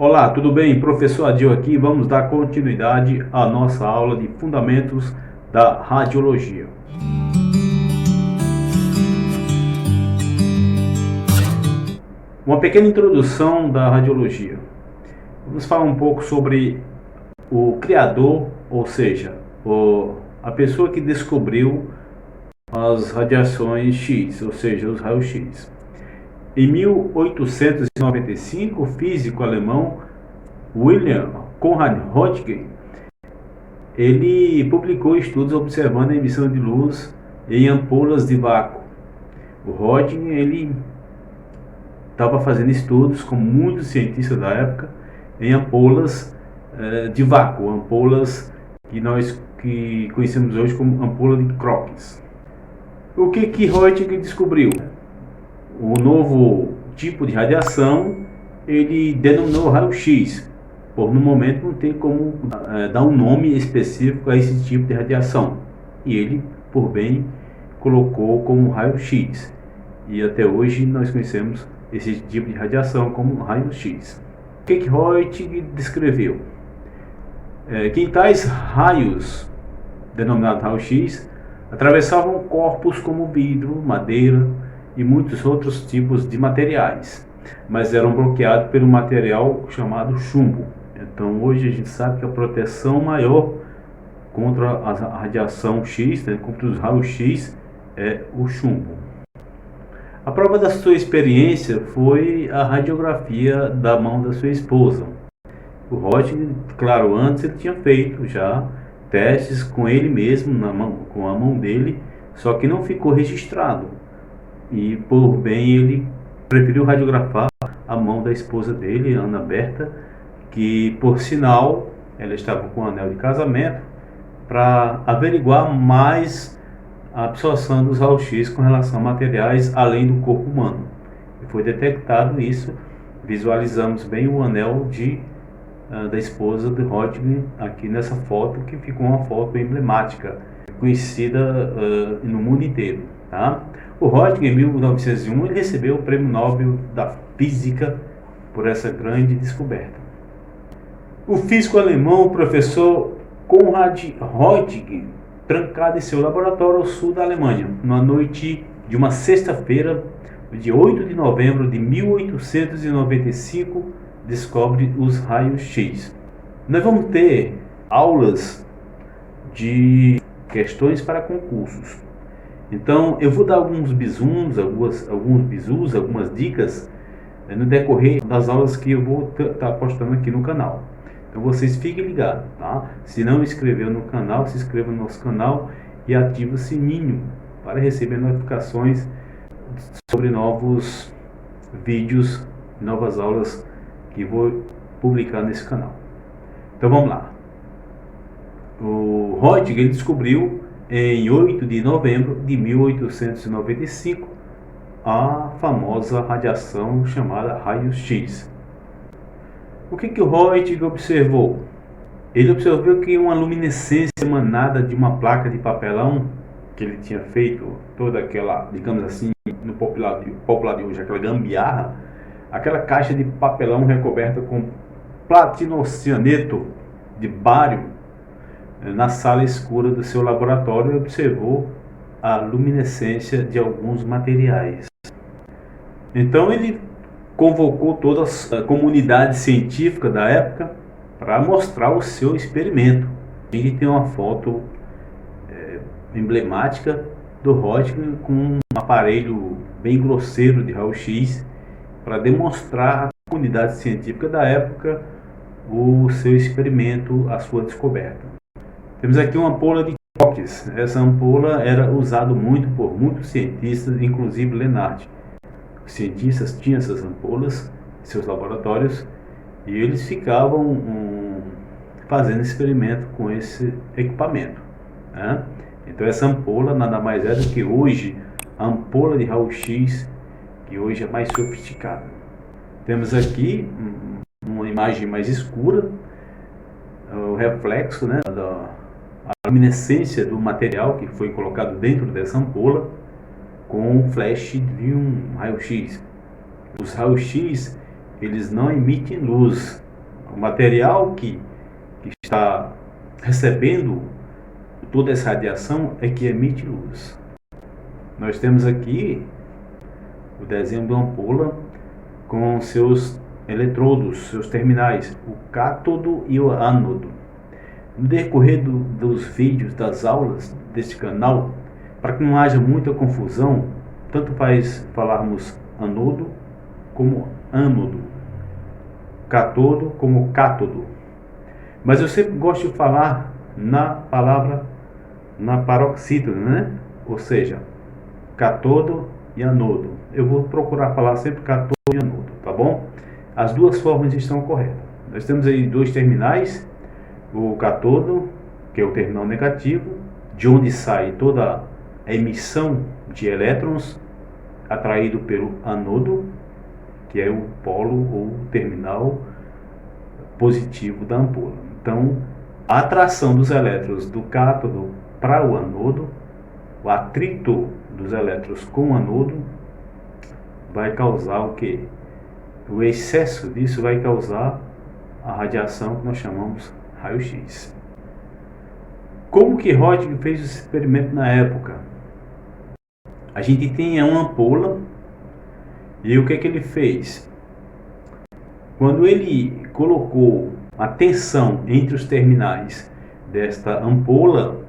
Olá, tudo bem? Professor Adil aqui. Vamos dar continuidade à nossa aula de Fundamentos da Radiologia. Uma pequena introdução da radiologia. Vamos falar um pouco sobre o criador, ou seja, a pessoa que descobriu as radiações X, ou seja, os raios X. Em 1895, o físico alemão William Conrad Röntgen, ele publicou estudos observando a emissão de luz em ampolas de vácuo. O Röntgen, ele estava fazendo estudos com muitos cientistas da época em ampolas de vácuo, ampolas que nós conhecemos hoje como ampola de Crookes. O que Röntgen descobriu? O novo tipo de radiação ele denominou raio-x, por no momento não tem como dar um nome específico a esse tipo de radiação, e ele por bem colocou como raio-x, e até hoje nós conhecemos esse tipo de radiação como raio-x. O que Röntgen descreveu? Que tais raios, denominados raio-x, atravessavam corpos como vidro, madeira e muitos outros tipos de materiais, mas eram bloqueados pelo material chamado chumbo. Então hoje a gente sabe que a proteção maior contra a radiação X, contra os raios X, é o chumbo. A prova da sua experiência foi a radiografia da mão da sua esposa. O Röntgen, claro, antes ele tinha feito já testes com ele mesmo, com a mão dele, só que não ficou registrado. E por bem ele preferiu radiografar a mão da esposa dele, Ana Berta, que por sinal ela estava com o anel de casamento, para averiguar mais a absorção dos raios-x com relação a materiais além do corpo humano. E foi detectado isso, visualizamos bem o anel da esposa de Röntgen aqui nessa foto, que ficou uma foto emblemática, conhecida no mundo inteiro. Tá? O Röntgen, em 1901, ele recebeu o Prêmio Nobel da Física por essa grande descoberta. O físico alemão, o professor Konrad Röntgen, trancado em seu laboratório ao sul da Alemanha, na noite de uma sexta-feira, de 8 de novembro de 1895, descobre os raios X. Nós vamos ter aulas de questões para concursos. Então, eu vou dar alguns bisums, algumas dicas no decorrer das aulas que eu vou estar postando aqui no canal. Então, vocês fiquem ligados, tá? Se não inscreveu no canal, se inscreva no nosso canal e ative o sininho para receber notificações sobre novos vídeos, novas aulas que vou publicar nesse canal. Então, vamos lá. O Röntgen descobriu em 8 de novembro de 1895 a famosa radiação chamada raio-x. O que o Röntgen observou? Ele observou que uma luminescência emanada de uma placa de papelão, que ele tinha feito toda aquela, digamos assim, no popular de hoje, aquela gambiarra, aquela caixa de papelão recoberta com platinocianeto de bário, na sala escura do seu laboratório, observou a luminescência de alguns materiais. Então ele convocou toda a comunidade científica da época para mostrar o seu experimento. Aqui tem uma foto emblemática do Röntgen com um aparelho bem grosseiro de raio-x para demonstrar à comunidade científica da época o seu experimento, a sua descoberta. Temos aqui uma ampola de Crookes. Essa ampola era usada muito por muitos cientistas, inclusive Lenard. Os cientistas tinham essas ampolas em seus laboratórios e eles ficavam fazendo experimento com esse equipamento, né? Então essa ampola nada mais é do que hoje a ampola de raio-x, que hoje é mais sofisticada. Temos aqui uma imagem mais escura, o reflexo, né, a luminescência do material que foi colocado dentro dessa ampola com um flash de um raio-x. Os raios-x, eles não emitem luz, O material que está recebendo toda essa radiação é que emite luz. Nós temos aqui o desenho de uma ampola com seus eletrodos, seus terminais, o cátodo e o ânodo. No decorrer dos vídeos, das aulas deste canal, para que não haja muita confusão, tanto faz falarmos anodo como ânodo, cátodo como cátodo. Mas eu sempre gosto de falar na paroxítona, né? Ou seja, cátodo e anodo. Eu vou procurar falar sempre cátodo e anodo, tá bom? As duas formas estão corretas. Nós temos aí dois terminais, o cátodo, que é o terminal negativo, de onde sai toda a emissão de elétrons atraído pelo anodo, que é o polo ou terminal positivo da ampola. Então, a atração dos elétrons do cátodo para o anodo, o atrito dos elétrons com o anodo, vai causar o quê? O excesso disso vai causar a radiação que nós chamamos raio-x. Como que Röntgen fez esse experimento na época? A gente tinha uma ampola e o que é que ele fez? Quando ele colocou a tensão entre os terminais desta ampola,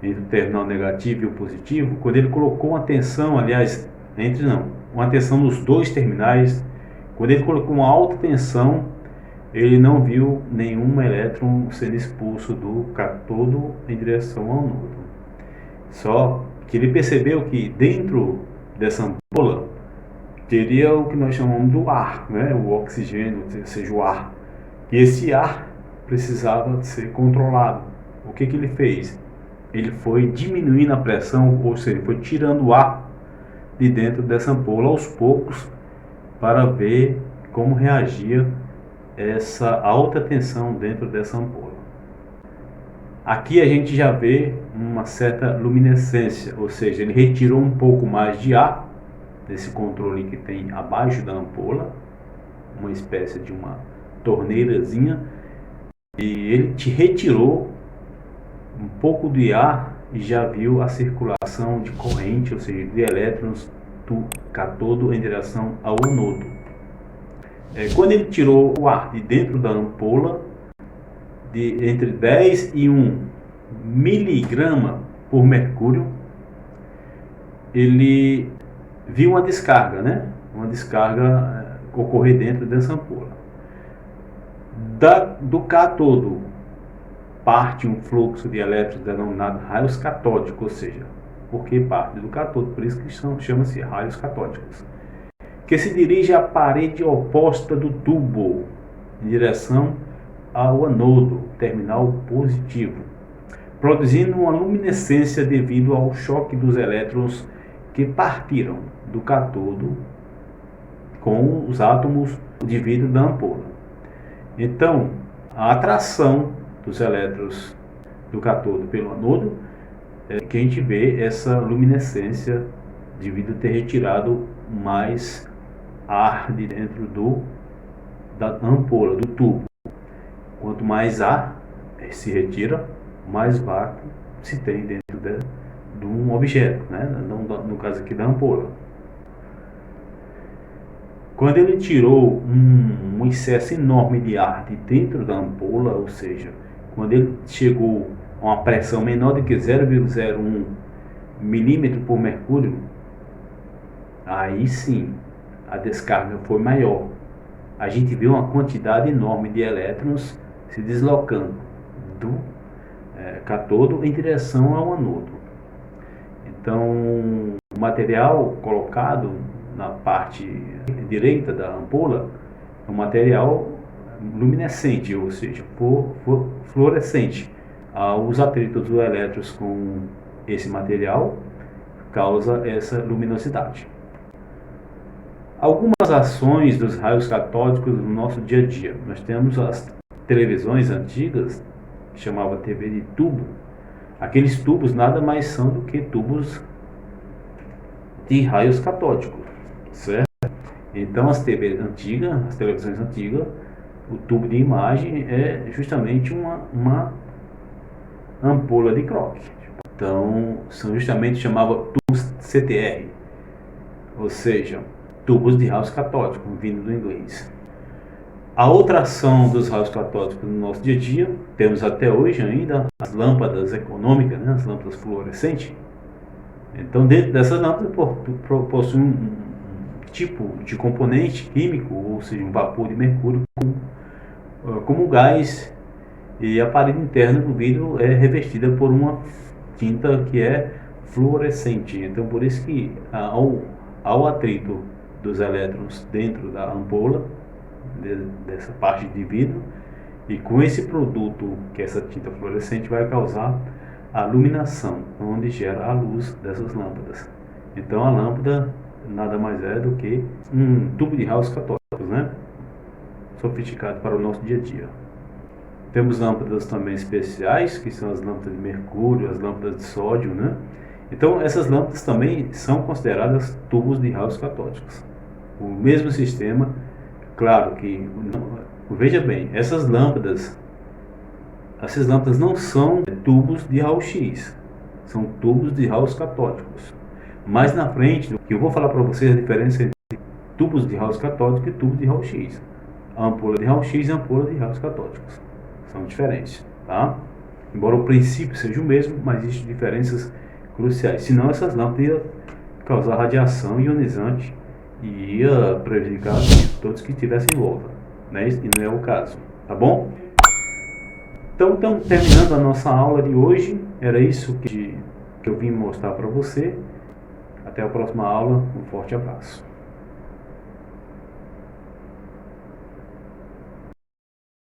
entre o terminal negativo e o positivo, quando ele colocou uma tensão, aliás, uma tensão nos dois terminais, quando ele colocou uma alta tensão, ele não viu nenhum elétron sendo expulso do cátodo em direção ao anodo. Só que ele percebeu que dentro dessa ampola teria o que nós chamamos do ar, né? O oxigênio, ou seja, o ar. E esse ar precisava ser controlado. O que ele fez? Ele foi diminuindo a pressão, ou seja, foi tirando o ar de dentro dessa ampola aos poucos para ver como reagia essa alta tensão dentro dessa ampola. Aqui a gente já vê uma certa luminescência, ou seja, ele retirou um pouco mais de ar desse controle que tem abaixo da ampola, uma espécie de uma torneirazinha, e ele te retirou um pouco de ar e já viu a circulação de corrente, ou seja, de elétrons do cátodo em direção ao anodo. Quando ele tirou o ar de dentro da ampola, entre 10 e 1 miligrama por mercúrio, ele viu uma descarga, né? Uma descarga ocorrer dentro dessa ampola. Do cátodo parte um fluxo de elétrons denominado raios catódicos, ou seja, porque parte do cátodo, por isso que chama-se raios catódicos, que se dirige à parede oposta do tubo, em direção ao anodo, terminal positivo, produzindo uma luminescência devido ao choque dos elétrons que partiram do cátodo com os átomos de vidro da ampola. Então, a atração dos elétrons do cátodo pelo anodo é que a gente vê essa luminescência devido a ter retirado mais ar de dentro da ampola, do tubo. Quanto mais ar se retira, mais vácuo se tem dentro de um objeto, né? No caso aqui da ampola. Quando ele tirou um excesso enorme de ar de dentro da ampola, ou seja, quando ele chegou a uma pressão menor do que 0,01 milímetro por mercúrio, aí sim a descarga foi maior. A gente viu uma quantidade enorme de elétrons se deslocando do cátodo em direção ao anodo. Então, o material colocado na parte direita da ampola é um material luminescente, ou seja, fluorescente. Os atritos dos elétrons com esse material causa essa luminosidade. Algumas ações dos raios catódicos no nosso dia a dia. Nós temos as televisões antigas, que chamava TV de tubo. Aqueles tubos nada mais são do que tubos de raios catódicos, certo? Então as televisões antigas o tubo de imagem é justamente uma ampola de Kroc. Então, são justamente chamava tubos CTR, ou seja, tubos de raios catódicos, vindo do inglês. A outra ação dos raios catódicos no nosso dia a dia, temos até hoje ainda as lâmpadas econômicas, né, as lâmpadas fluorescentes. Então, dentro dessas lâmpadas possui um tipo de componente químico, ou seja, um vapor de mercúrio como gás, e a parede interna do vidro é revestida por uma tinta que é fluorescente. Então, por isso que ao atrito dos elétrons dentro da ampola, dessa parte de vidro, e com esse produto, que é essa tinta fluorescente, vai causar a iluminação, onde gera a luz dessas lâmpadas. Então, a lâmpada nada mais é do que um tubo de raios catódicos, né? Sofisticado para o nosso dia a dia. Temos lâmpadas também especiais, que são as lâmpadas de mercúrio, as lâmpadas de sódio, né? Então, essas lâmpadas também são consideradas tubos de raios catódicos. O mesmo sistema, claro que, veja bem, essas lâmpadas não são tubos de raio-x, são tubos de raios catódicos. Mais na frente, que eu vou falar para vocês a diferença entre tubos de raios catódicos e tubos de raio-x. A ampola de raio-x e a ampola de raios catódicos são diferentes, tá? Embora o princípio seja o mesmo, mas existem diferenças cruciais. Senão, essas lâmpadas iam causar radiação ionizante e ia prejudicar todos que estivessem em volta, né? E não é o caso, tá bom? Então, terminando a nossa aula de hoje, era isso que eu vim mostrar para você. Até a próxima aula, um forte abraço.